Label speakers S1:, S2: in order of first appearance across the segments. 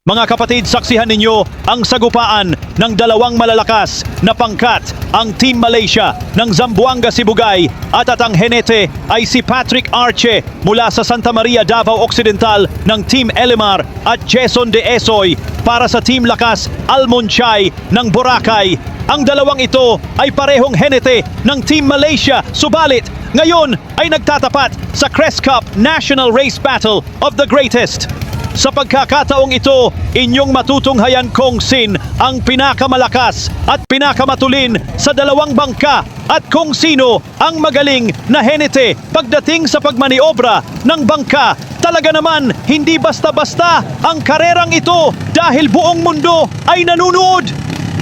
S1: Mga kapatid, saksihan ninyo ang sagupaan ng dalawang malalakas na pangkat, ang Team Malaysia ng Zamboanga Sibugay at ang henete ay si Patrick Arce mula sa Santa Maria, Davao Occidental ng Team Elimar at Jason De Esoy para sa Team Lakas Almonchai ng Boracay. Ang dalawang ito ay parehong henete ng Team Malaysia, subalit ngayon ay nagtatapat sa Crest Cup National Race Battle of the Greatest. Sa pagkakataong ito, inyong matutunghayan kung sin ang pinakamalakas at pinakamatulin sa dalawang bangka at kung sino ang magaling na henete pagdating sa pagmaniobra ng bangka. Talaga naman, hindi basta-basta ang karerang ito dahil buong mundo ay nanunood.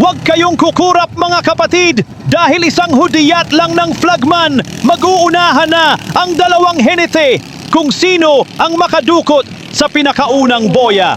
S1: Huwag kayong kukurap mga kapatid dahil isang hudiyat lang ng flagman, mag-uunahan na ang dalawang henete kung sino ang makadukot sa pinakaunang boya.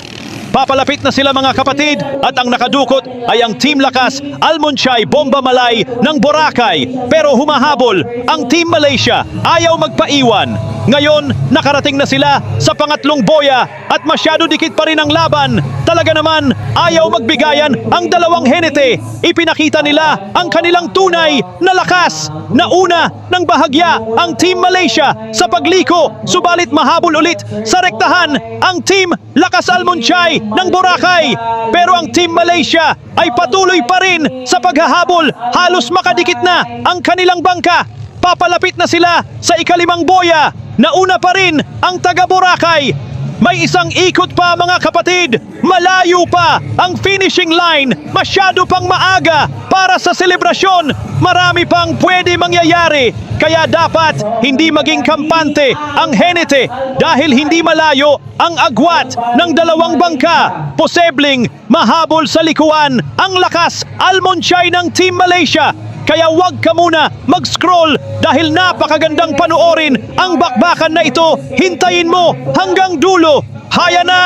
S1: Papalapit na sila mga kapatid at ang nakadukot ay ang Team Lakas Almonchai Bomba Malay ng Boracay. Pero humahabol ang Team Malaysia, ayaw magpaiwan. Ngayon, nakarating na sila sa pangatlong boya at masyado dikit pa rin ang laban. Talaga naman, ayaw magbigayan ang dalawang henete. Ipinakita nila ang kanilang tunay na lakas. Nauna ng bahagya ang Team Malaysia sa pagliko, subalit mahabol ulit sa rektahan ang Team Lakas Almonchai ng Boracay. Pero ang Team Malaysia ay patuloy pa rin sa paghahabol. Halos makadikit na ang kanilang bangka. Papalapit na sila sa ikalimang boya. Nauna pa rin ang taga Boracay. May isang ikot pa mga kapatid. Malayo pa ang finishing line. Masyado pang maaga para sa selebrasyon. Marami pang pwede mangyayari. Kaya dapat hindi maging kampante ang henete dahil hindi malayo ang agwat ng dalawang bangka. Posibleng mahabol sa likuan ang Lakas Almonchai ng Team Malaysia. Kaya huwag ka muna mag-scroll dahil napakagandang panoorin ang bakbakan na ito. Hintayin mo hanggang dulo. Haya na!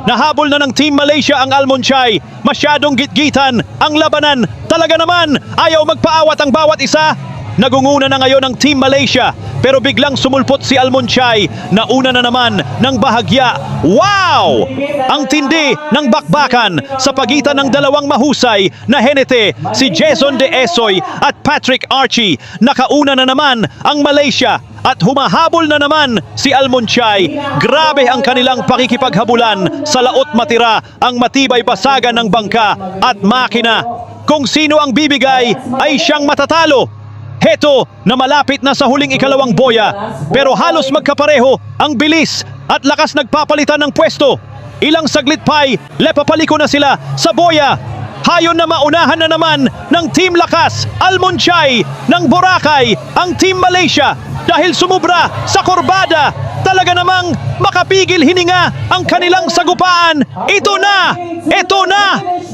S1: Nahabol na ng Team Malaysia ang Almonchai. Masyadong gitgitan ang labanan. Talaga naman, ayaw magpaawat ang bawat isa. Nagunguna na ngayon ang Team Malaysia pero biglang sumulpot si Almonchai. Nauna na naman ng bahagya. Wow! Ang tindi ng bakbakan sa pagitan ng dalawang mahusay na henete, si Jason De Esoy at Patrick Arce. Nakauna na naman ang Malaysia at humahabol na naman si Almonchai. Grabe ang kanilang pakikipaghabulan. Sa laot matira ang matibay basagan ng bangka at makina. Kung sino ang bibigay ay siyang matatalo. Heto na malapit na sa huling ikalawang boya pero halos magkapareho ang bilis at lakas nagpapalitan ng pwesto. Ilang saglit pa'y lepapaliko na sila sa boya. Hayon na maunahan na naman ng Team Lakas Almonchai ng Boracay ang Team Malaysia dahil sumubra sa kurbada. Talaga namang makapigil hininga ang kanilang sagupaan. Ito na! Ito na!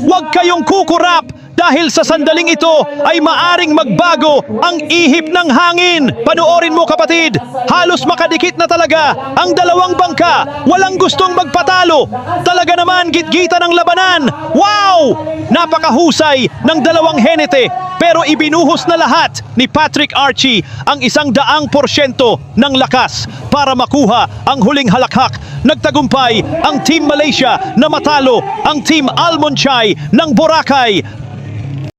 S1: Huwag kayong kukurap dahil sa sandaling ito ay maaring magbago ang ihip ng hangin. Panoorin mo kapatid, halos makadikit na talaga ang dalawang bangka. Walang gustong magpatalo. Talaga naman gitgitan ang labanan. Wow! Napakahusay ng dalawang henete pero ibinuhos na lahat ni Patrick Arce ang 100% ng lakas para makuha ang huling halakhak. Nagtagumpay ang Team Malaysia na matalo ang Team Almonchai ng Boracay.